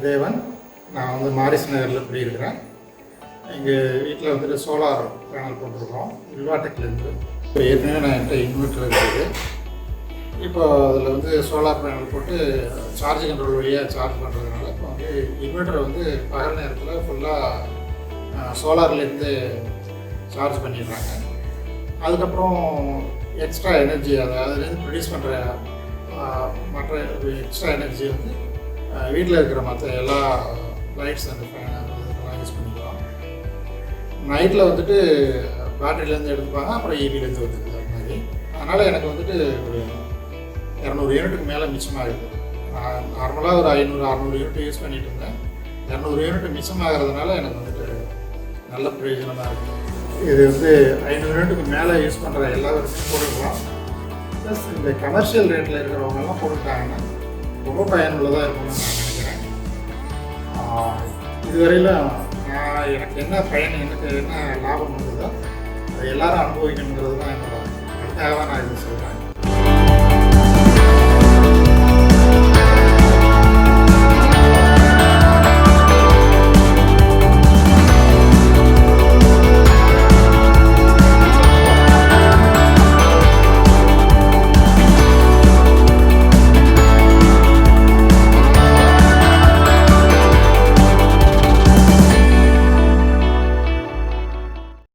பேர் தேவன். நான் வந்து மாரிஸ் நகரில் குடியிருக்கிறேன். எங்கள் வீட்டில் வந்துட்டு சோலார் பேனல் போட்டிருக்கோம் வில்வாடெக்லேருந்து. இப்போ ஏற்கனவே நான் என்கிட்ட இன்வெர்ட்டர் இருக்குது. இப்போ அதில் வந்து சோலார் பேனல் போட்டு சார்ஜ் கண்ட்ரோல் வழியாக சார்ஜ் பண்ணுறதுனால இப்போ வந்து இன்வெர்ட்டரை வந்து பகல் நேரத்தில் ஃபுல்லாக சோலார்லேருந்து சார்ஜ் பண்ணிடுறாங்க. அதுக்கப்புறம் எக்ஸ்ட்ரா எனர்ஜி அதுலேருந்து ப்ரொடியூஸ் பண்ணுற மற்ற எக்ஸ்ட்ரா எனர்ஜி வந்து வீட்டில் இருக்கிற மற்ற எல்லா லைட்ஸ் அந்த ஃபேன் இதெல்லாம் யூஸ் பண்ணிக்கலாம். நைட்டில் வந்துட்டு பேட்டரியிலேருந்து எடுத்துப்பாங்க, அப்புறம் ஈபிலேருந்து வந்துடுது அது மாதிரி. அதனால் எனக்கு வந்துட்டு ஒரு 200 யூனிட்டுக்கு மேலே மிச்சமாகுது. நான் நார்மலாக ஒரு 500-600 யூனிட் யூஸ் பண்ணிகிட்டு இருந்தேன். 200 யூனிட் மிச்சமாகிறதுனால எனக்கு வந்துட்டு நல்ல பிரயோஜனமாக இருக்குது. இது வந்து 500 யூனிட்டுக்கு மேலே யூஸ் பண்ணுற எல்லாருமே போட்டுக்கலாம். ப்ளஸ் இந்த கமர்ஷியல் ரேட்டில் இருக்கிறவங்கெல்லாம் போட்டுட்டாங்கன்னா ரொம்ப பயனுள்ளதாக இருக்கும்னு நான் நினைக்கிறேன். இதுவரையில் எனக்கு என்ன பயன், எனக்கு என்ன லாபம் வந்ததோ அதை எல்லோரும் அனுபவிக்கணுங்கிறது தான் என்னோட அதுக்காக தான் நான் இது சொல்கிறேன்.